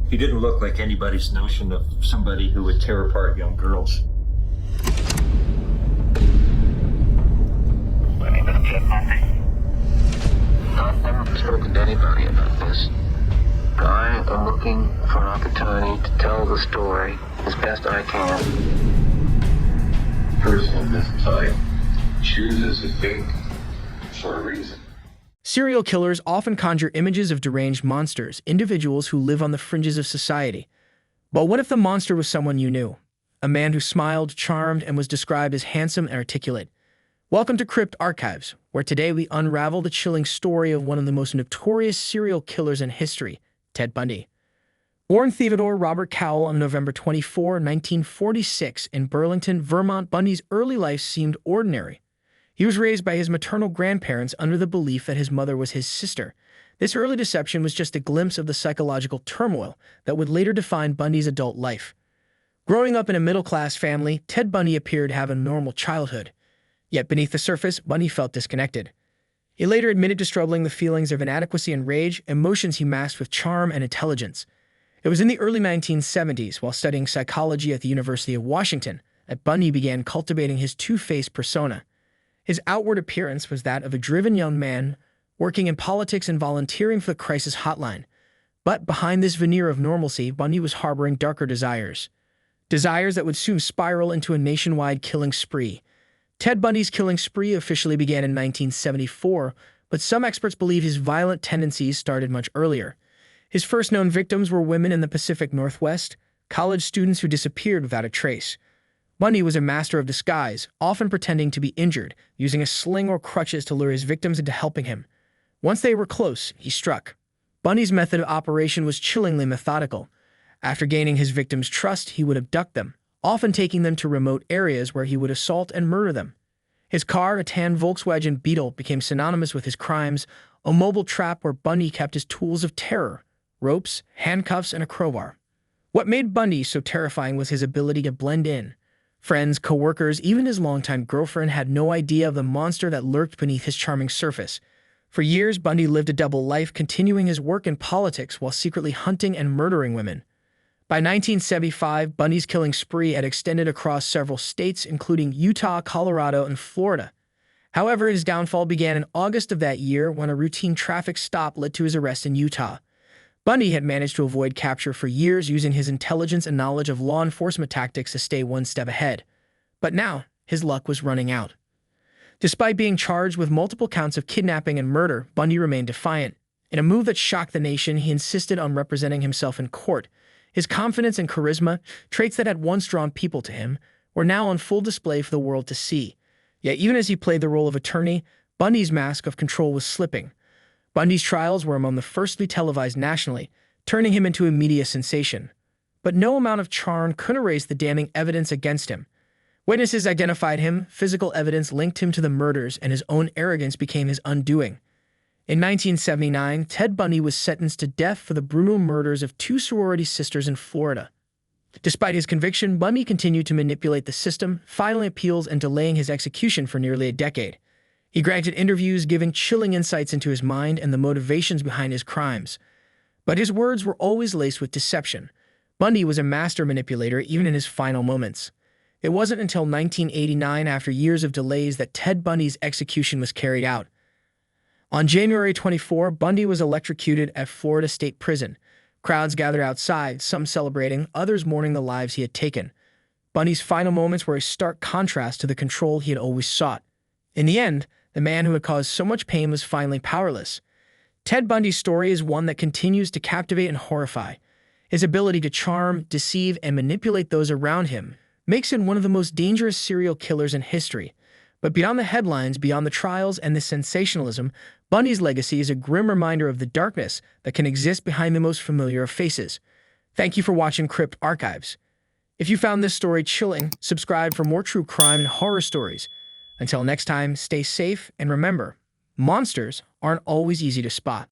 He didn't look like anybody's notion of somebody who would tear apart young girls. My name is Ted Bundy. I've never spoken to anybody about this. I am looking for an opportunity to tell the story as best I can. Person of this type chooses a fate for a reason. Serial killers often conjure images of deranged monsters, individuals who live on the fringes of society. But what if the monster was someone you knew? A man who smiled, charmed, and was described as handsome and articulate. Welcome to Crypt Archives, where today we unravel the chilling story of one of the most notorious serial killers in history, Ted Bundy. Born Theodore Robert Cowell on November 24, 1946, in Burlington, Vermont, Bundy's early life seemed ordinary. He was raised by his maternal grandparents under the belief that his mother was his sister. This early deception was just a glimpse of the psychological turmoil that would later define Bundy's adult life. Growing up in a middle-class family, Ted Bundy appeared to have a normal childhood. Yet beneath the surface, Bundy felt disconnected. He later admitted to struggling with feelings of inadequacy and rage, emotions he masked with charm and intelligence. It was in the early 1970s, while studying psychology at the University of Washington, that Bundy began cultivating his two-faced persona. His outward appearance was that of a driven young man working in politics and volunteering for the crisis hotline. But behind this veneer of normalcy, Bundy was harboring darker desires. Desires that would soon spiral into a nationwide killing spree. Ted Bundy's killing spree officially began in 1974, but some experts believe his violent tendencies started much earlier. His first known victims were women in the Pacific Northwest, college students who disappeared without a trace. Bundy was a master of disguise, often pretending to be injured, using a sling or crutches to lure his victims into helping him. Once they were close, he struck. Bundy's method of operation was chillingly methodical. After gaining his victims' trust, he would abduct them, often taking them to remote areas where he would assault and murder them. His car, a tan Volkswagen Beetle, became synonymous with his crimes, a mobile trap where Bundy kept his tools of terror: ropes, handcuffs, and a crowbar. What made Bundy so terrifying was his ability to blend in. Friends, co-workers, even his longtime girlfriend had no idea of the monster that lurked beneath his charming surface. For years, Bundy lived a double life, continuing his work in politics while secretly hunting and murdering women. By 1975, Bundy's killing spree had extended across several states, including Utah, Colorado, and Florida. However, his downfall began in August of that year when a routine traffic stop led to his arrest in Utah. Bundy had managed to avoid capture for years, using his intelligence and knowledge of law enforcement tactics to stay one step ahead. But now, his luck was running out. Despite being charged with multiple counts of kidnapping and murder, Bundy remained defiant. In a move that shocked the nation, he insisted on representing himself in court. His confidence and charisma, traits that had once drawn people to him, were now on full display for the world to see. Yet even as he played the role of attorney, Bundy's mask of control was slipping. Bundy's trials were among the first to be televised nationally, turning him into a media sensation. But no amount of charm could erase the damning evidence against him. Witnesses identified him, physical evidence linked him to the murders, and his own arrogance became his undoing. In 1979, Ted Bundy was sentenced to death for the brutal murders of two sorority sisters in Florida. Despite his conviction, Bundy continued to manipulate the system, filing appeals and delaying his execution for nearly a decade. He granted interviews, giving chilling insights into his mind and the motivations behind his crimes. But his words were always laced with deception. Bundy was a master manipulator even in his final moments. It wasn't until 1989, after years of delays, that Ted Bundy's execution was carried out. On January 24, Bundy was electrocuted at Florida State Prison. Crowds gathered outside, some celebrating, others mourning the lives he had taken. Bundy's final moments were a stark contrast to the control he had always sought. In the end, the man who had caused so much pain was finally powerless. Ted Bundy's story is one that continues to captivate and horrify. His ability to charm, deceive, and manipulate those around him makes him one of the most dangerous serial killers in history. But beyond the headlines, beyond the trials and the sensationalism, Bundy's legacy is a grim reminder of the darkness that can exist behind the most familiar of faces. Thank you for watching Crypt Archives. If you found this story chilling, subscribe for more true crime and horror stories. Until next time, stay safe and remember, monsters aren't always easy to spot.